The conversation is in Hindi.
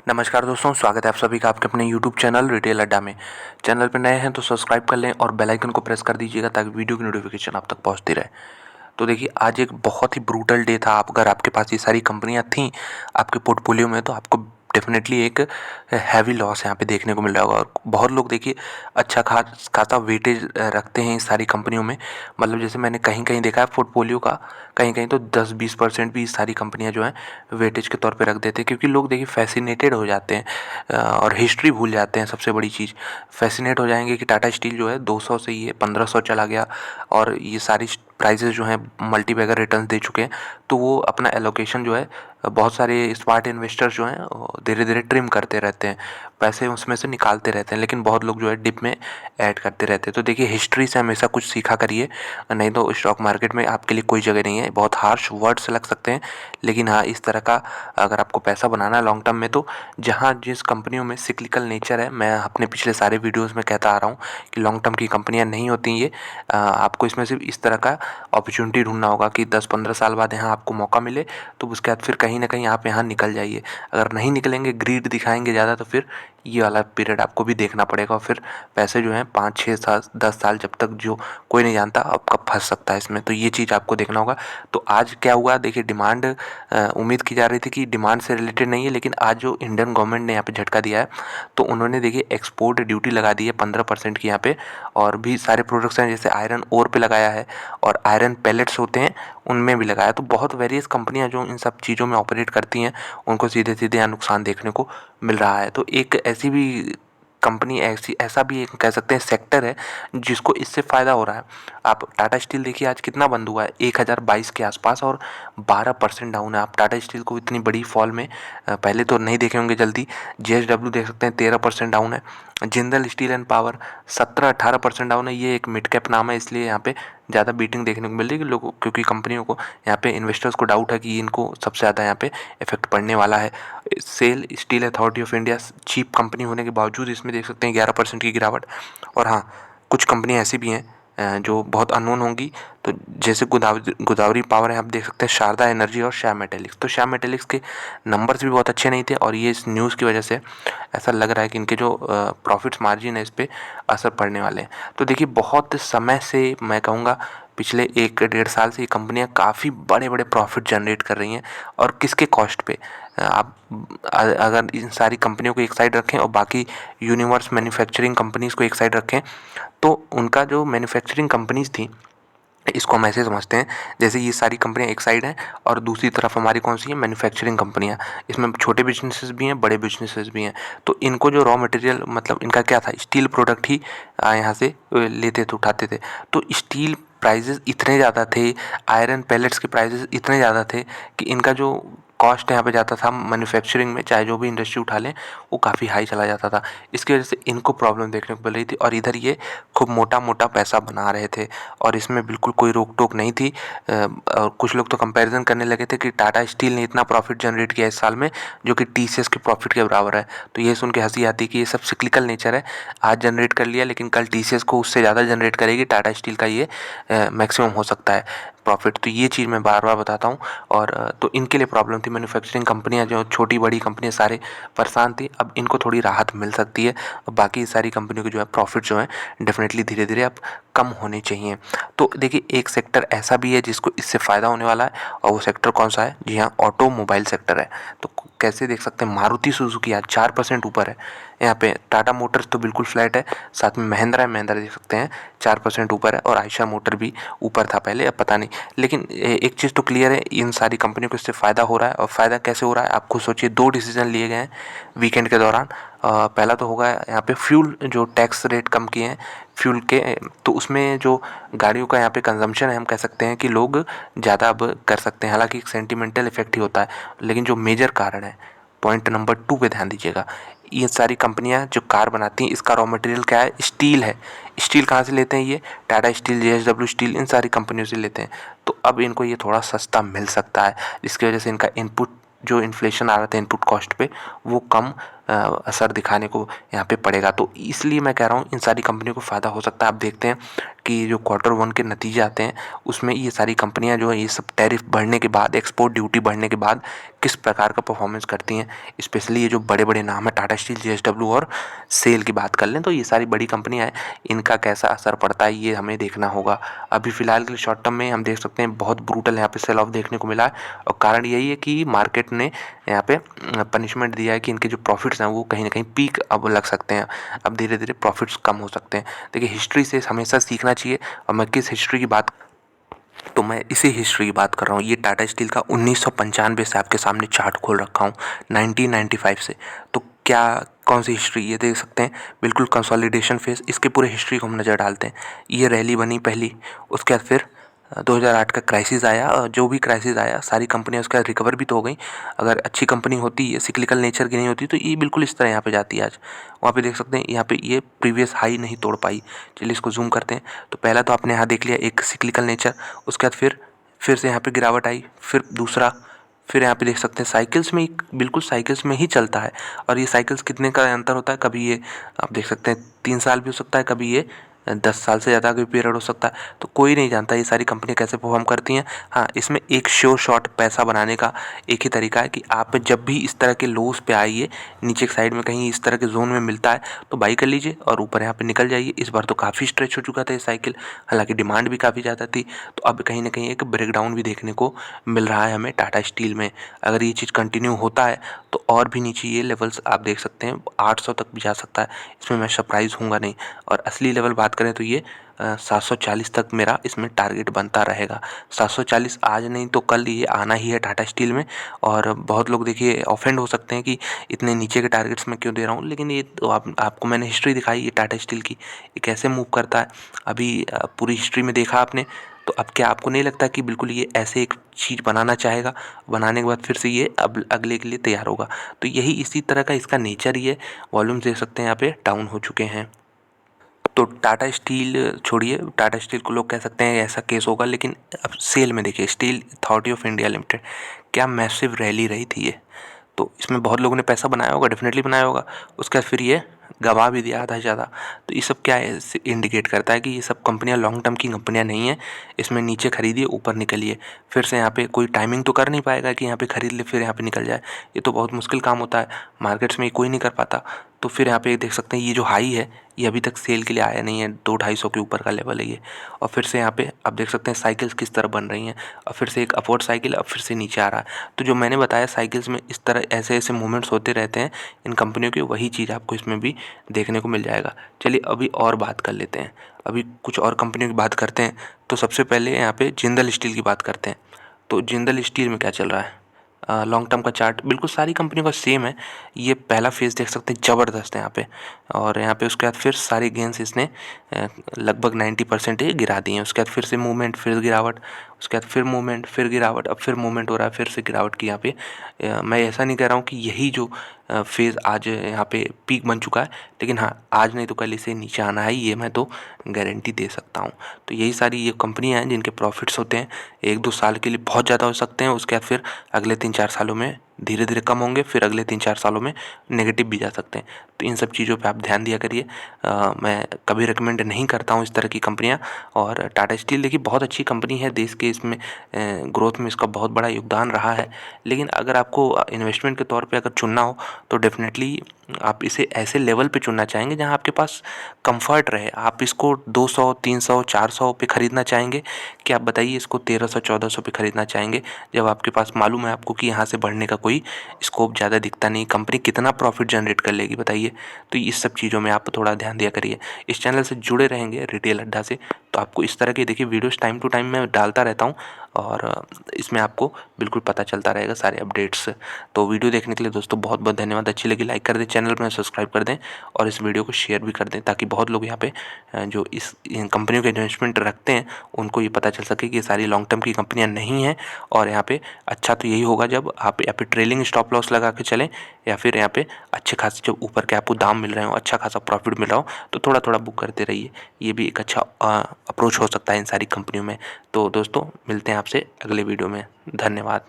नमस्कार दोस्तों, स्वागत है आप सभी का आपके अपने YouTube चैनल रिटेल अड्डा में। चैनल पर नए हैं तो सब्सक्राइब कर लें और बेल आइकन को प्रेस कर दीजिएगा ताकि वीडियो की नोटिफिकेशन आप तक पहुंचती रहे। तो देखिए, आज एक बहुत ही ब्रूटल डे था। आप अगर आपके पास ये सारी कंपनियां थीं आपके पोर्टफोलियो में तो आपको डेफिनेटली एक हैवी लॉस यहाँ पे देखने को मिल रहा होगा। और बहुत लोग देखिए अच्छा खासा वेटेज रखते हैं इस सारी कंपनियों में। मतलब जैसे मैंने कहीं कहीं देखा है पोर्टफोलियो का, कहीं कहीं तो 10-20% भी सारी कंपनियां जो हैं वेटेज के तौर पे रख देते हैं, क्योंकि लोग देखिए फैसिनेटेड हो जाते हैं और हिस्ट्री भूल जाते हैं। सबसे बड़ी चीज़ फैसिनेट हो जाएंगे कि टाटा स्टील जो है 200 से ये 1500 चला गया और ये सारी प्राइजेस जो हैं मल्टीबैगर रिटर्न्स दे चुके हैं, तो वो अपना एलोकेशन जो है बहुत सारे स्मार्ट इन्वेस्टर्स जो हैं धीरे धीरे ट्रिम करते रहते हैं, पैसे उसमें से निकालते रहते हैं, लेकिन बहुत लोग जो है डिप में ऐड करते रहते हैं। तो देखिए, हिस्ट्री से हमेशा कुछ सीखा करिए, नहीं तो स्टॉक मार्केट में आपके लिए कोई जगह नहीं है। बहुत हार्श वर्ड्स लग सकते हैं, लेकिन हाँ, इस तरह का अगर आपको पैसा बनाना है लॉन्ग टर्म में, तो जहाँ जिस कंपनियों में सिक्लिकल नेचर है, मैं अपने पिछले सारे वीडियोज़ में कहता आ रहा हूँ कि लॉन्ग टर्म की कंपनियाँ नहीं होती ये। आपको इसमें सिर्फ इस तरह का अपॉर्चुनिटी ढूंढना होगा कि 10-15 साल बाद यहाँ आपको मौका मिले, तो उसके बाद फिर कहीं ना कहीं आप यहाँ निकल जाइए। अगर नहीं निकलेंगे, ग्रीड दिखाएंगे ज़्यादा, तो फिर ये वाला पीरियड आपको भी देखना पड़ेगा और फिर पैसे जो हैं 5-6 साल 10 साल जब तक जो कोई नहीं जानता आपका फंस सकता है इसमें। तो ये चीज़ आपको देखना होगा। तो आज क्या हुआ देखिए, डिमांड उम्मीद की जा रही थी कि डिमांड से रिलेटेड नहीं है, लेकिन आज जो इंडियन गवर्नमेंट ने यहाँ पे झटका दिया है, तो उन्होंने देखिए एक्सपोर्ट ड्यूटी लगा दी है 15% की यहाँ पे। और भी सारे प्रोडक्ट्स हैं, जैसे आयरन ओर पे लगाया है और आयरन पैलेट्स होते हैं उनमें भी लगाया। तो बहुत वेरियस कंपनियां जो इन सब चीज़ों में ऑपरेट करती हैं उनको सीधे सीधे यहाँ नुकसान देखने को मिल रहा है। तो एक ऐसी भी कंपनी, ऐसा भी एक कह सकते हैं सेक्टर है जिसको इससे फ़ायदा हो रहा है। आप टाटा स्टील देखिए आज कितना बंद हुआ है, 1022 के आसपास, और 12% डाउन है। आप टाटा स्टील को इतनी बड़ी फॉल में पहले तो नहीं देखे होंगे जल्दी। JSW देख सकते हैं 13% डाउन है। Jindal steel and power 17-18% down है। ये एक मिड कैप नाम है, इसलिए यहाँ पे ज़्यादा बीटिंग देखने को मिल रही है लोगों, क्योंकि कंपनियों को यहाँ पे इन्वेस्टर्स को डाउट है कि इनको सबसे ज़्यादा यहाँ पे इफेक्ट पड़ने वाला है। SAIL steel authority of India cheap company होने के बावजूद इसमें देख सकते हैं 11% की गिरावट। और हाँ, कुछ कंपनियाँ ऐसी भी हैं जो बहुत अननोन होंगी, तो जैसे गोदावरी पावर है, आप देख सकते हैं शारदा एनर्जी और श्याम मेटेलिक्स। तो श्याम मेटेलिक्स के नंबर्स भी बहुत अच्छे नहीं थे और ये इस न्यूज़ की वजह से ऐसा लग रहा है कि इनके जो प्रॉफिट्स मार्जिन है इस पर असर पड़ने वाले हैं। तो देखिए, बहुत समय से मैं कहूँगा पिछले 1-1.5 साल से ये कंपनियां काफ़ी बड़े बड़े प्रॉफिट जनरेट कर रही हैं। और किसके कॉस्ट पे? आप अगर इन सारी कंपनियों को एक साइड रखें और बाकी यूनिवर्स मैन्युफैक्चरिंग कंपनीज़ को एक साइड रखें, तो उनका जो मैन्युफैक्चरिंग कंपनीज़ थी, इसको हम ऐसे समझते हैं जैसे ये सारी कंपनियां एक साइड हैं और दूसरी तरफ हमारी कौन सी है, मैन्युफैक्चरिंग कंपनियां। इसमें छोटे बिजनेसेस भी हैं, बड़े बिजनेसेस भी हैं। तो इनको जो रॉ मटेरियल, मतलब इनका क्या था, स्टील प्रोडक्ट ही यहाँ से लेते थे, उठाते थे। तो स्टील प्राइजेस इतने ज़्यादा थे, आयरन पैलेट्स के प्राइजेस इतने ज़्यादा थे कि इनका जो कॉस्ट यहाँ पे जाता था मैन्युफैक्चरिंग में, चाहे जो भी इंडस्ट्री उठा लें, वो काफ़ी हाई चला जाता था। इसकी वजह से इनको प्रॉब्लम देखने को मिल रही थी और इधर ये खूब मोटा मोटा पैसा बना रहे थे और इसमें बिल्कुल कोई रोक टोक नहीं थी। और कुछ लोग तो कंपैरिजन करने लगे थे कि टाटा स्टील ने इतना प्रॉफिट जनरेट किया इस साल में जो कि TCS के प्रॉफिट के बराबर है। तो ये सुन के हंसी आती कि ये सब सिक्लिकल नेचर है, आज जनरेट कर लिया लेकिन कल TCS को उससे ज़्यादा जनरेट करेगी, टाटा स्टील का ये मैक्सिमम हो सकता है प्रॉफिट। तो ये चीज़ मैं बार बार बताता हूँ। और तो इनके लिए प्रॉब्लम थी, मैन्युफैक्चरिंग कंपनियां जो छोटी बड़ी कंपनियां सारे परेशान थी। अब इनको थोड़ी राहत मिल सकती है। बाकी सारी कंपनियों के जो है प्रॉफिट जो है डेफिनेटली धीरे धीरे अब कम होने चाहिए। तो देखिए, एक सेक्टर ऐसा भी है जिसको इससे फ़ायदा होने वाला है और वो सेक्टर कौन सा है? जी हाँ, ऑटोमोबाइल सेक्टर है। तो कैसे देख सकते हैं, मारुति सुजुकी आज 4% ऊपर है। यहाँ पे टाटा मोटर्स तो बिल्कुल फ्लैट है, साथ में महिंद्रा देख सकते हैं 4% ऊपर है और आयशा मोटर भी ऊपर था पहले, अब पता नहीं। लेकिन एक चीज़ तो क्लियर है, इन सारी कंपनियों को इससे फ़ायदा हो रहा है। और फ़ायदा कैसे हो रहा है आप खुद सोचिए। 2 डिसीजन लिए गए हैं वीकेंड के दौरान। पहला तो होगा यहाँ पे फ्यूल, जो टैक्स रेट कम किए हैं फ्यूल के, तो उसमें जो गाड़ियों का यहाँ पे कंजम्पशन है, हम कह सकते हैं कि लोग ज़्यादा अब कर सकते हैं। हालांकि एक सेंटिमेंटल इफेक्ट ही होता है, लेकिन जो मेजर कारण है, पॉइंट नंबर 2 पे ध्यान दीजिएगा। ये सारी कंपनियां जो कार बनाती हैं, इसका रॉ मटेरियल क्या है? स्टील है। स्टील कहाँ से लेते हैं? ये टाटा स्टील, JSW स्टील, इन सारी कंपनियों से लेते हैं। तो अब इनको ये थोड़ा सस्ता मिल सकता है, जिसकी वजह से इनका इनपुट जो इन्फ्लेशन आ रहा था इनपुट कॉस्ट पे, वो कम असर दिखाने को यहाँ पे पड़ेगा। तो इसलिए मैं कह रहा हूँ इन सारी कंपनियों को फ़ायदा हो सकता है। आप देखते हैं कि जो Q1 के नतीजे आते हैं उसमें ये सारी कंपनियां जो है ये सब टैरिफ बढ़ने के बाद, एक्सपोर्ट ड्यूटी बढ़ने के बाद किस प्रकार का परफॉर्मेंस करती हैं। स्पेशली ये जो बड़े बड़े नाम है टाटा स्टील, JSW और सेल की बात कर लें तो ये सारी बड़ी कंपनियां हैं, इनका कैसा असर पड़ता है ये हमें देखना होगा। अभी फ़िलहाल के लिए शॉर्ट टर्म में हम देख सकते हैं बहुत ब्रूटल यहाँ पे सेल ऑफ देखने को मिला है और कारण यही है कि मार्केट ने यहाँ पे पनिशमेंट दिया है कि इनके जो प्रॉफिट्स हैं वो कहीं ना कहीं पीक अब लग सकते हैं, अब धीरे धीरे प्रॉफिट्स कम हो सकते हैं। देखिए हिस्ट्री से हमेशा सीखना चाहिए और मैं किस हिस्ट्री की बात, तो मैं इसी हिस्ट्री की बात कर रहा हूँ। ये टाटा स्टील का 1995 से आपके सामने चार्ट खोल रखा हूँ, 1995 से। तो क्या कौन सी हिस्ट्री ये देख सकते हैं, बिल्कुल कंसोलिडेशन फेज, इसके पूरे हिस्ट्री को हम नज़र डालते हैं। ये रैली बनी पहली, उसके बाद फिर 2008 का क्राइसिस आया और जो भी क्राइसिस आया सारी कंपनियां उसके बाद रिकवर भी तो हो गई। अगर अच्छी कंपनी होती, ये सिक्लिकल नेचर की नहीं होती तो ये बिल्कुल इस तरह यहाँ पे जाती है आज। वहाँ पे देख सकते हैं यहाँ पे ये प्रीवियस हाई नहीं तोड़ पाई। चलिए इसको जूम करते हैं। तो पहला तो आपने यहाँ देख लिया एक सिक्लिकल नेचर, उसके बाद फिर से यहाँ पे गिरावट आई, फिर दूसरा, फिर यहाँ पे देख सकते हैं साइकिल्स में, बिल्कुल साइकिल्स में ही चलता है। और ये साइकिल्स कितने का अंतर होता है, कभी ये आप देख सकते हैं 3 साल भी हो सकता है, कभी ये 10 साल से ज़्यादा का भी पीरियड हो सकता है। तो कोई नहीं जानता ये सारी कंपनियां कैसे परफॉर्म करती हैं। हाँ, इसमें एक श्योर शॉट पैसा बनाने का एक ही तरीका है कि आप जब भी इस तरह के लोस पे आइए, नीचे के साइड में कहीं इस तरह के जोन में मिलता है तो बाई कर लीजिए और ऊपर यहाँ पे निकल जाइए। इस बार तो काफ़ी स्ट्रेच हो चुका था ये साइकिल, हालांकि डिमांड भी काफ़ी ज़्यादा थी। तो अब कहीं ना कहीं एक ब्रेकडाउन भी देखने को मिल रहा है हमें टाटा स्टील में। अगर ये चीज़ कंटिन्यू होता है तो और भी नीचे ये लेवल्स आप देख सकते हैं 800 तक भी जा सकता है, इसमें मैं सरप्राइज़ हूँगा नहीं। और असली लेवल बात करें तो ये 740 तक मेरा इसमें टारगेट बनता रहेगा। 740 आज नहीं तो कल ये आना ही है टाटा स्टील में। और बहुत लोग देखिए ऑफेंड हो सकते हैं कि इतने नीचे के टारगेट्स मैं क्यों दे रहा हूँ, लेकिन ये तो आपको मैंने हिस्ट्री दिखाई ये टाटा स्टील की, ये कैसे मूव करता है। अभी पूरी हिस्ट्री में देखा आपने, तो अब क्या आपको नहीं लगता कि बिल्कुल ये ऐसे एक चीज़ बनाना चाहेगा, बनाने के बाद फिर से ये अब अगले के लिए तैयार होगा। तो यही इसी तरह का इसका नेचर ही है। वॉल्यूम देख सकते हैं यहाँ पे डाउन हो चुके हैं। तो टाटा स्टील छोड़िए, टाटा स्टील को लोग कह सकते हैं ऐसा केस होगा, लेकिन अब सेल में देखिए steel authority of India limited, क्या मैसिव रैली रही थी ये। तो इसमें बहुत लोगों ने पैसा बनाया होगा, डेफिनेटली बनाया होगा। उसके बाद फिर ये गवा भी दिया आधा से ज़्यादा। तो ये सब क्या है, इंडिकेट करता है कि ये सब कंपनियां लॉन्ग टर्म की कंपनियां नहीं है। इसमें नीचे खरीदिए ऊपर निकलिए, फिर से यहाँ पे कोई टाइमिंग तो कर नहीं पाएगा कि यहाँ पे खरीद ले फिर यहाँ पे निकल जाए। ये तो बहुत मुश्किल काम होता है, मार्केट्स में ये कोई नहीं कर पाता। तो फिर यहाँ पे देख सकते हैं ये जो हाई है ये अभी तक सेल के लिए आया नहीं है, 200-250 के ऊपर का लेवल है ये। और फिर से यहाँ पे आप देख सकते हैं साइकिल्स किस तरह बन रही हैं, और फिर से एक अपवर्ड साइकिल, अब फिर से नीचे आ रहा है। तो जो मैंने बताया साइकिल्स में इस तरह ऐसे ऐसे मूवमेंट्स होते रहते हैं इन कंपनियों के, वही चीज़ आपको इसमें भी देखने को मिल जाएगा। चलिए अभी और बात कर लेते हैं, अभी कुछ और कंपनियों की बात करते हैं। तो सबसे पहले यहाँ पे जिंदल स्टील की बात करते हैं। तो जिंदल स्टील में क्या चल रहा है, लॉन्ग टर्म का चार्ट बिल्कुल सारी कंपनियों का सेम है। ये पहला फेज़ देख सकते हैं ज़बरदस्त है यहाँ पे, और यहाँ पे उसके बाद फिर सारी गेंस इसने लगभग 90% ही गिरा दी हैं। उसके बाद फिर से मूवमेंट, फिर गिरावट, उसके बाद फिर मूवमेंट, फिर गिरावट, अब फिर मूवमेंट हो रहा है, फिर से गिरावट की यहाँ पे। मैं ऐसा नहीं कह रहा हूँ कि यही जो फेज़ आज यहाँ पे पीक बन चुका है, लेकिन हाँ आज नहीं तो कल इसे नीचे आना है, ये मैं तो गारंटी दे सकता हूँ। तो यही सारी ये कंपनियाँ हैं जिनके प्रॉफिट्स होते हैं 1-2 साल के लिए बहुत ज़्यादा हो सकते हैं, उसके बाद फिर अगले 3-4 सालों में धीरे धीरे कम होंगे, फिर अगले 3-4 सालों में नेगेटिव भी जा सकते हैं। तो इन सब चीज़ों पे आप ध्यान दिया करिए। मैं कभी रिकमेंड नहीं करता हूँ इस तरह की कंपनियाँ। और टाटा स्टील देखिए बहुत अच्छी कंपनी है, देश के इसमें ग्रोथ में इसका बहुत बड़ा योगदान रहा है। लेकिन अगर आपको इन्वेस्टमेंट के तौर पे अगर चुनना हो तो डेफिनेटली आप इसे ऐसे लेवल पे चुनना चाहेंगे जहाँ आपके पास कंफर्ट रहे। आप इसको 200, 300, 400 पे ख़रीदना चाहेंगे कि आप बताइए इसको 1300, 1400 पे ख़रीदना चाहेंगे, जब आपके पास मालूम है आपको कि यहाँ से बढ़ने का कोई स्कोप ज़्यादा दिखता नहीं, कंपनी कितना प्रॉफिट जनरेट कर लेगी बताइए। तो इस सब चीज़ों में आप थोड़ा ध्यान दिया करिए। इस चैनल से जुड़े रहेंगे रिटेल अड्डा से, तो आपको इस तरह के देखिए वीडियोस टाइम टू टाइम मैं डालता रहता हूँ, और इसमें आपको बिल्कुल पता चलता रहेगा सारे अपडेट्स। तो वीडियो देखने के लिए दोस्तों बहुत बहुत धन्यवाद। अच्छी लगी लाइक कर दें, चैनल में सब्सक्राइब कर दें और इस वीडियो को शेयर भी कर दें, ताकि बहुत लोग यहाँ पे जो इन कंपनियों के इन्वेस्टमेंट रखते हैं उनको ये पता चल सके कि ये सारी लॉन्ग टर्म की कंपनियाँ नहीं हैं। और यहाँ पे अच्छा तो यही होगा जब आप यहाँ पे ट्रेलिंग स्टॉप लॉस लगा के चलें, या फिर यहाँ पे अच्छे खासे जब ऊपर के आपको दाम मिल रहे हो, अच्छा खासा प्रॉफिट मिल रहा हो, तो थोड़ा थोड़ा बुक करते रहिए। ये भी एक अच्छा अप्रोच हो सकता है इन सारी कंपनियों में। तो दोस्तों मिलते हैं आपसे अगले वीडियो में, धन्यवाद।